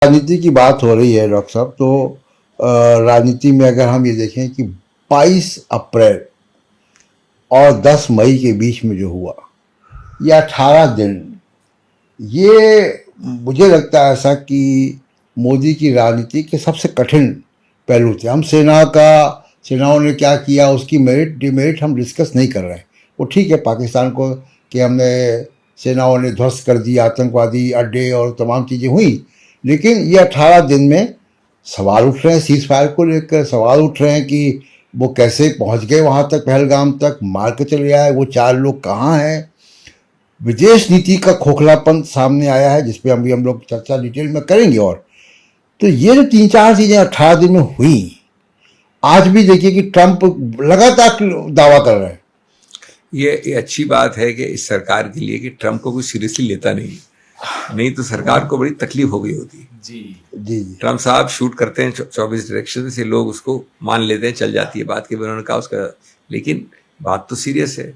राजनीति की बात हो रही है डॉक्टर साहब, तो राजनीति में अगर हम ये देखें कि 22 अप्रैल और 10 मई के बीच में जो हुआ, ये 18 दिन, ये मुझे लगता है ऐसा कि मोदी की राजनीति के सबसे कठिन पहलू थे। हम सेनाओं ने क्या किया उसकी मेरिट डिमेरिट हम डिस्कस नहीं कर रहे हैं। वो ठीक है, पाकिस्तान को कि हमने सेनाओं ने ध्वस्त कर दिया आतंकवादी अड्डे और तमाम चीज़ें हुई, लेकिन ये 18 दिन में सवाल उठ रहे हैं, सीज फायर को लेकर सवाल उठ रहे हैं कि वो कैसे पहुंच गए वहां तक, पहलगाम तक मार के चले आए, वो 4 लोग कहाँ हैं। विदेश नीति का खोखलापन सामने आया है, जिसपे हम लोग चर्चा डिटेल में करेंगे। और तो ये जो 3-4 चीजें 18 दिन में हुई, आज भी देखिए कि ट्रंप लगातार दावा कर रहे हैं। ये अच्छी बात है कि इस सरकार के लिए कि ट्रंप को कोई सीरियसली लेता नहीं तो सरकार को बड़ी तकलीफ हो गई होती। जी। ट्रंप साहब शूट करते हैं 24 डायरेक्शन से, लोग उसको मान लेते हैं, चल जाती है बात के। उन्होंने कहा उसका, लेकिन बात तो सीरियस है।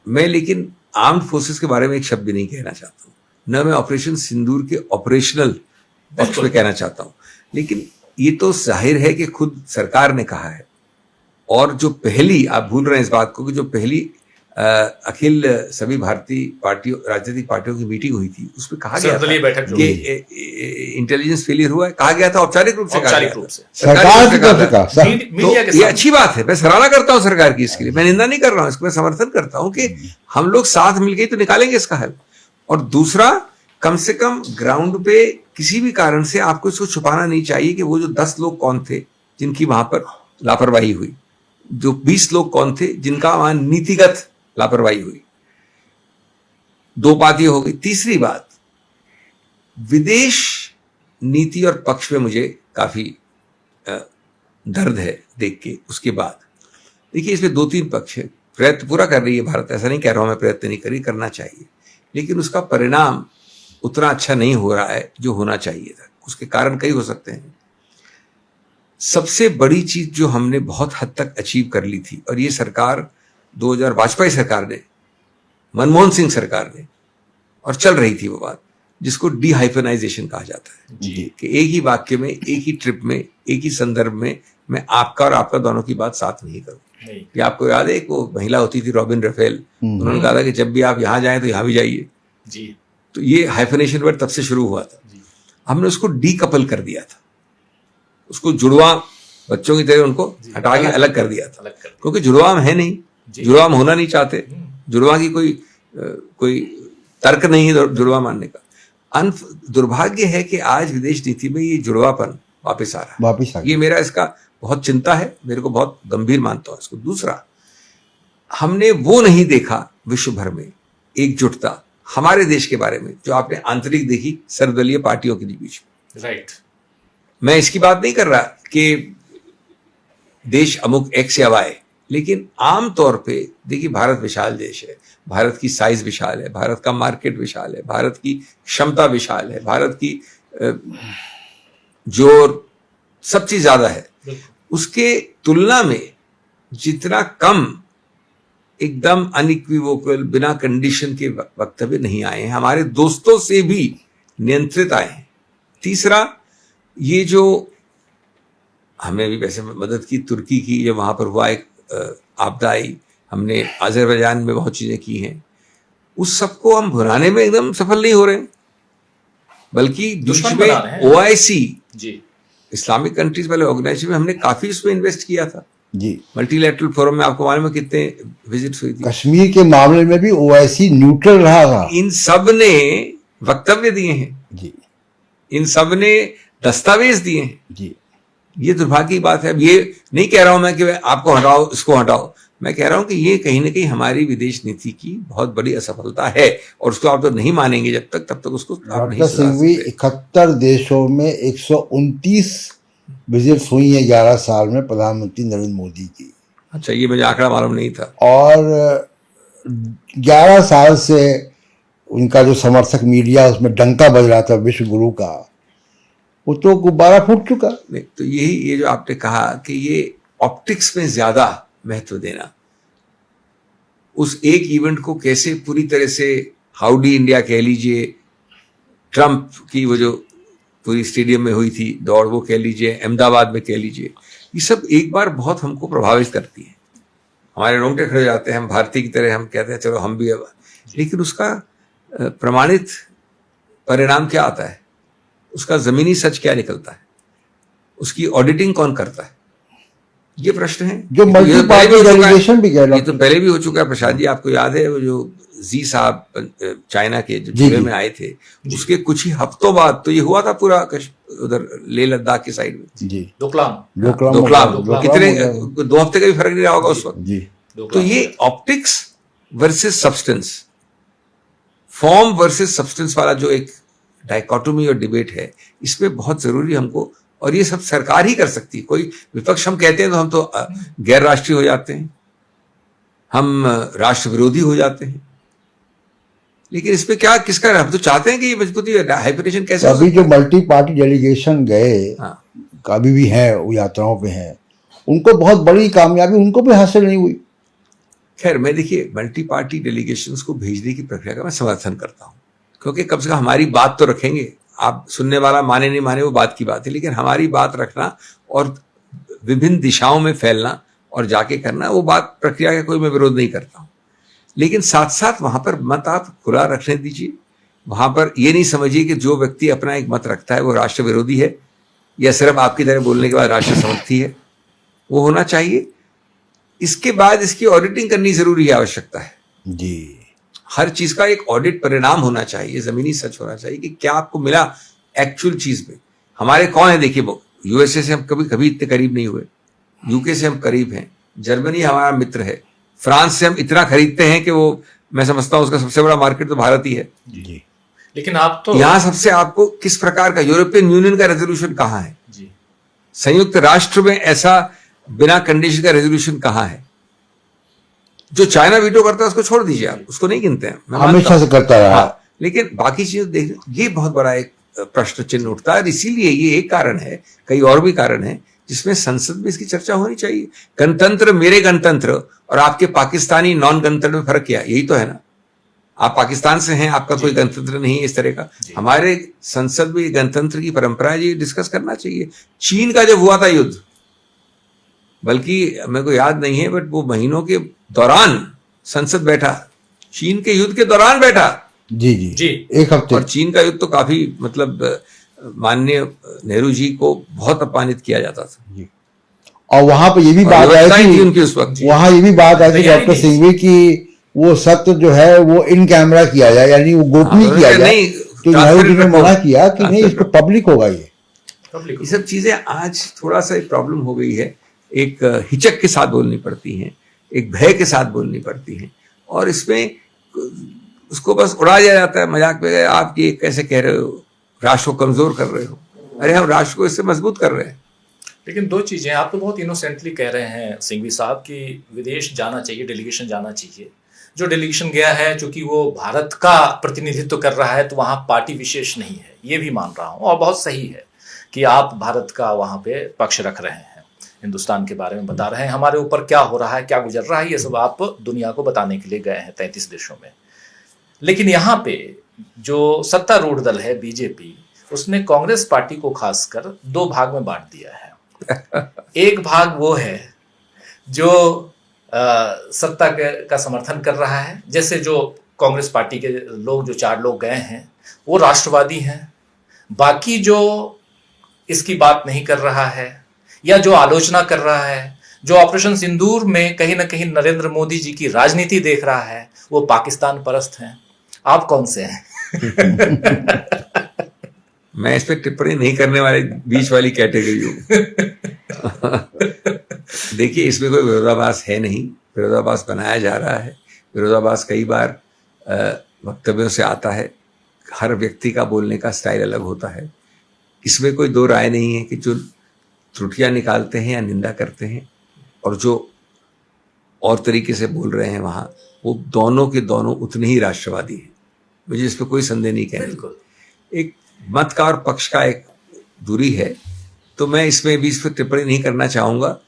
मैं लेकिन आर्म्ड फोर्सेस के बारे में एक शब्द भी नहीं कहना चाहता हूँ, न मैं ऑपरेशन सिंदूर के ऑपरेशनल पक्ष में कहना चाहता हूँ, लेकिन ये तो जाहिर है कि खुद सरकार ने कहा है। और जो पहली, आप भूल रहे हैं इस बात को, कि जो पहली अखिल सभी भारतीय पार्टियों, राजनीतिक पार्टियों की मीटिंग हुई थी, उसमें कहा गया था कि इंटेलिजेंस फेलियर हुआ है। कहा गया था औपचारिक रूप से सरकार की तरफ से कहा। तो ये अच्छी बात है, मैं सराहना करता हूं सरकार की इसके लिए, मैं निंदा नहीं कर रहा हूं, इसको मैं समर्थन करता हूं कि हम लोग साथ मिलकर तो निकालेंगे इसका हल। और दूसरा, कम से कम ग्राउंड पे किसी भी कारण से आपको इसको छुपाना नहीं चाहिए कि वो जो 10 लोग कौन थे जिनकी वहां पर लापरवाही हुई, जो 20 लोग कौन थे जिनका वहां नीतिगत लापरवाही हुई। 2 बात ये हो गई। तीसरी बात, विदेश नीति और पक्ष में मुझे काफी दर्द है देख के। उसके बाद देखिए, इसमें 2-3 पक्ष है। प्रयत्न पूरा कर रही है भारत, ऐसा नहीं कह रहा हूं मैं प्रयत्न नहीं करी, करना चाहिए, लेकिन उसका परिणाम उतना अच्छा नहीं हो रहा है जो होना चाहिए था। उसके कारण कई हो सकते हैं। सबसे बड़ी चीज जो हमने बहुत हद तक अचीव कर ली थी, और ये सरकार 2000 वाजपेयी सरकार ने, मनमोहन सिंह सरकार ने, और चल रही थी वो बात जिसको डीहाइफेनाइजेशन कहा जाता है कि एक ही वाक्य में, एक ही ट्रिप में, एक ही संदर्भ में मैं आपका और आपका दोनों की बात साथ नहीं करूं। ये आपको याद है, वो महिला होती थी रॉबिन रफेल, उन्होंने कहा था कि जब भी आप यहां जाएं तो यहां भी जाइए जी। तो ये हाइफेनेशन वर्ड तब से शुरू हुआ था। हमने उसको डीकपल कर दिया था, उसको जुड़वा बच्चों की तरह उनको हटा के अलग कर दिया था, क्योंकि जुड़वा हम है नहीं, जुड़वा हम होना नहीं चाहते, जुड़वा की कोई तर्क नहीं है जुड़वा मानने का। दुर्भाग्य है कि आज विदेश नीति में ये जुड़वापन वापस आ रहा है। ये मेरा इसका बहुत चिंता है, मेरे को बहुत गंभीर मानता हूं इसको। दूसरा, हमने वो नहीं देखा विश्व भर में एकजुटता हमारे देश के बारे में जो आपने आंतरिक देखी सर्वदलीय पार्टियों के बीच में। राइट, मैं इसकी बात नहीं कर रहा कि देश अमुक एक्स या वाई, लेकिन आम तौर पे देखिए, भारत विशाल देश है, भारत की साइज विशाल है, भारत का मार्केट विशाल है, भारत की क्षमता विशाल है, भारत की जोर सब चीज ज्यादा है। उसके तुलना में जितना कम एकदम अनइक्विवोकल बिना कंडीशन के वक्तव्य नहीं आए हैं, हमारे दोस्तों से भी नियंत्रित आए हैं। तीसरा, ये जो हमने भी वैसे मदद की तुर्की की, जो वहां पर हुआ एक आपदा आई, हमने अजरबैजान में बहुत चीजें की हैं, उस सबको हम भुनाने में एकदम सफल नहीं हो रहे, बल्कि बीच में OIC इस्लामिक कंट्रीज वाले ऑर्गेनाइजेशन में हमने काफी उसमें इन्वेस्ट किया था जी। मल्टीलैटरल फोरम में आपको मालूम है कितने विजिट्स हुई थी। कश्मीर के मामले में भी OIC न्यूट्रल रहा था। इन सब ने वक्तव्य दिए हैं जी, इन सब ने दस्तावेज दिए हैं जी। ये दुर्भाग्य की बात है। अब ये नहीं कह रहा हूं मैं कि आपको हटाओ, इसको हटाओ, मैं कह रहा हूं कि ये कहीं ना कहीं हमारी विदेश नीति की बहुत बड़ी असफलता है, और उसको आप तो नहीं मानेंगे जब तक, तब तक उसको आप नहीं सुधार सकते। 71 देशों में 129 विजिट्स हुई है 11 साल में प्रधानमंत्री नरेंद्र मोदी की। अच्छा, ये मुझे आंकड़ा मालूम नहीं था। और 11 साल से उनका जो समर्थक मीडिया उसमें डंका बज रहा था विश्व गुरु का, वो तो गुब्बारा फूट चुका। नहीं तो यही, ये जो आपने कहा कि ये ऑप्टिक्स में ज्यादा महत्व देना, उस एक इवेंट को कैसे पूरी तरह से हाउडी इंडिया कह लीजिए, ट्रंप की वो जो पूरी स्टेडियम में हुई थी दौड़, वो कह लीजिए, अहमदाबाद में कह लीजिए, ये सब एक बार बहुत हमको प्रभावित करती है। हमारे रोंगटे खड़े हो जाते हैं, हम भारतीय की तरह हम कहते हैं चलो हम भी अब, लेकिन उसका प्रमाणित परिणाम क्या आता है, उसका जमीनी सच क्या निकलता है, उसकी ऑडिटिंग कौन करता है, ये प्रश्न है। जो मल्टी पार्टी डेलीगेशन भी कह रहा ये तो पहले भी हो चुका है प्रसाद जी, आपको याद है वो जो जी साहब चाइना के जो जुलाई में आए थे, उसके कुछ ही हफ्तों बाद तो ये हुआ था पूरा उधर लेह लद्दाख की साइड में जी, डोकलाम कितने 2 हफ्ते का भी फर्क नहीं रहा होगा उस वक्त जी। तो ये optics versus substance, form versus substance वाला जो एक डाइकोटोमी और डिबेट है, इसमें बहुत जरूरी हमको, और ये सब सरकार ही कर सकती है। कोई विपक्ष हम कहते हैं तो हम तो गैर राष्ट्रीय हो जाते हैं, हम राष्ट्र विरोधी हो जाते हैं, लेकिन इस पे क्या किसका, हम तो चाहते हैं कि ये मजबूती हाइपरटेंशन कैसे अभी जो मल्टी पार्टी डेलीगेशन गए, हाँ। अभी भी हैं, वो यात्राओं पे हैं, उनको बहुत बड़ी कामयाबी उनको भी हासिल नहीं हुई। खैर, मैं देखिए मल्टी पार्टी डेलीगेशंस को भेजने की प्रक्रिया का मैं समर्थन करता हूँ, क्योंकि कम से कम हमारी बात तो रखेंगे। आप सुनने वाला माने नहीं माने वो बात की बात है, लेकिन हमारी बात रखना और विभिन्न दिशाओं में फैलना और जाके करना, वो बात प्रक्रिया का कोई मैं विरोध नहीं करता हूँ, लेकिन साथ साथ वहां पर मत आप खुला रखने दीजिए। वहां पर ये नहीं समझिए कि जो व्यक्ति अपना एक मत रखता है वो राष्ट्र विरोधी है या सिर्फ आपकी तरह बोलने के बाद राष्ट्र समर्थी है, वो होना चाहिए। इसके बाद इसकी ऑडिटिंग करनी जरूरी है, आवश्यकता है जी। हर चीज का एक ऑडिट परिणाम होना चाहिए, जमीनी सच होना चाहिए कि क्या आपको मिला एक्चुअल चीज में। हमारे कौन है, देखिए वो यूएसए से हम कभी इतने करीब नहीं हुए, यूके से हम करीब हैं, जर्मनी हमारा मित्र है, फ्रांस से हम इतना खरीदते हैं कि वो मैं समझता हूं उसका सबसे बड़ा मार्केट तो भारत ही है जी। लेकिन आप तो यहां सबसे आपको किस प्रकार का यूरोपियन यूनियन का रेजोल्यूशन कहां है जी, संयुक्त राष्ट्र में ऐसा बिना कंडीशन का रेजोल्यूशन कहां है? जो चाइना वीटो करता है उसको छोड़ दीजिए, आप उसको नहीं गिनते हैं, मैं मानता हमेशा हूं। से करता रहा। हाँ, लेकिन बाकी चीजें देख, ये बहुत बड़ा एक प्रश्न चिन्ह उठता है, और इसीलिए ये एक कारण है, कई और भी कारण है जिसमें संसद में इसकी चर्चा होनी चाहिए। गणतंत्र, मेरे गणतंत्र और आपके पाकिस्तानी नॉन गणतंत्र में फर्क क्या, यही तो है ना। आप पाकिस्तान से हैं, आपका कोई गणतंत्र नहीं है इस तरह का। हमारे संसद में गणतंत्र की परंपरा है, ये डिस्कस करना चाहिए। चीन का जब हुआ था युद्ध, बल्कि मेरे को याद नहीं है, बट वो महीनों के दौरान संसद बैठा, चीन के युद्ध के दौरान बैठा। जी जी जी। एक हफ्ते। और चीन का युद्ध तो काफी मतलब माननीय नेहरू जी को बहुत अपमानित किया जाता था। और वहां पे ये भी और बात व्यवस्था ही आई थी थी उनकी उस वक्त। वहां ये भी बात आई थी तैयारी डॉक्टर नहीं। सिंघवी की वो सत्य जो है वो इन कैमरा किया जाए, यानी वो गोपनीय हाँ, किया नहीं, जाए। तो नेहरू जी ने transparent मना रखो। किया कि नहीं, इसको पब्लिक होगा ये। पब्लिक ये सब चीजें आज थोड़ा सा एक प्रॉब्लम हो गई है, एक हिचक के साथ बोलनी पड़ती हैं, एक भय के साथ बोलनी पड़ती हैं, और इसमें उसको बस उड़ा दिया जाता है मजाक में, आप ये कैसे कह रहे हो, राष्ट्र को कमजोर कर रहे हो। अरे हम राष्ट्र को इससे मजबूत कर रहे हैं। लेकिन दो चीजें, आप तो बहुत इनोसेंटली कह रहे हैं सिंघवी साहब कि विदेश जाना चाहिए, डेलीगेशन जाना चाहिए। जो डेलीगेशन गया है, चूंकि वो भारत का प्रतिनिधित्व कर रहा है, तो वहाँ पार्टी विशेष नहीं है, ये भी मान रहा हूँ, और बहुत सही है कि आप भारत का वहाँ पे पक्ष रख रहे हैं, हिंदुस्तान के बारे में बता रहे हैं, हमारे ऊपर क्या हो रहा है, क्या गुजर रहा है, ये सब आप दुनिया को बताने के लिए गए हैं 33 देशों में। लेकिन यहाँ पे जो सत्तारूढ़ दल है बीजेपी, उसने कांग्रेस पार्टी को खासकर 2 भाग में बांट दिया है। एक भाग वो है जो सत्ता का समर्थन कर रहा है, जैसे जो कांग्रेस पार्टी के लोग, जो 4 लोग गए हैं, वो राष्ट्रवादी हैं। बाकी जो इसकी बात नहीं कर रहा है या जो आलोचना कर रहा है, जो ऑपरेशन सिंदूर में कहीं ना कहीं नरेंद्र मोदी जी की राजनीति देख रहा है, वो पाकिस्तान परस्त हैं। आप कौन से हैं? मैं इस पर टिप्पणी नहीं करने वाले बीच वाली कैटेगरी हूँ। देखिए, इसमें कोई विरोधाभास है नहीं, विरोधाभास बनाया जा रहा है। विरोधाभास कई बार वक्तव्यों से आता है, हर व्यक्ति का बोलने का स्टाइल अलग होता है। इसमें कोई 2 राय नहीं है कि जो त्रुटियां निकालते हैं या निंदा करते हैं और जो और तरीके से बोल रहे हैं वहाँ, वो दोनों के दोनों उतने ही राष्ट्रवादी हैं। मुझे इस पर कोई संदेह नहीं कहना। बिल्कुल। एक मत का और पक्ष का एक दूरी है, तो मैं इसमें भी इस पर टिप्पणी नहीं करना चाहूँगा।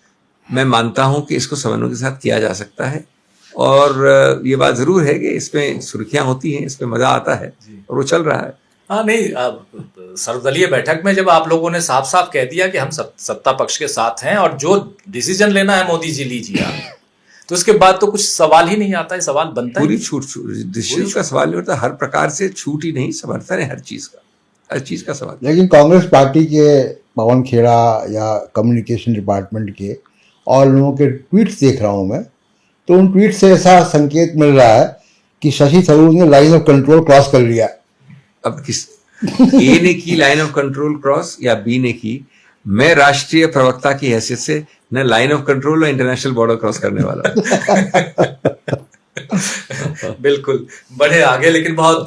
मैं मानता हूँ कि इसको समन्वय के साथ किया जा सकता है, और ये बात ज़रूर है कि इसमें सुर्खियाँ होती हैं, इसमें मज़ा आता है, और वो चल रहा है। हाँ नहीं, सर्वदलीय बैठक में जब आप लोगों ने साफ साफ कह दिया कि हम सत्ता पक्ष के साथ हैं और जो डिसीजन लेना है मोदी जी लीजिए आप, तो उसके बाद तो कुछ सवाल ही नहीं आता है, सवाल बनता ही पूरी नहीं। छूट डिसीजन का सवाल नहीं होता, हर प्रकार से छूट ही नहीं, समर्थन है हर चीज का सवाल। लेकिन कांग्रेस पार्टी के पवन खेड़ा या कम्युनिकेशन डिपार्टमेंट के और लोगों के ट्वीट्स देख रहा हूं मैं, तो उन ट्वीट से ऐसा संकेत मिल रहा है कि शशि थरूर ने लाइन ऑफ कंट्रोल क्रॉस कर लिया। अब किस ए ने की लाइन ऑफ कंट्रोल क्रॉस या बी ने की, मैं राष्ट्रीय प्रवक्ता की हैसियत से न लाइन ऑफ कंट्रोल और इंटरनेशनल बॉर्डर क्रॉस करने वाला हूं। बिल्कुल, बढ़े आगे, लेकिन बहुत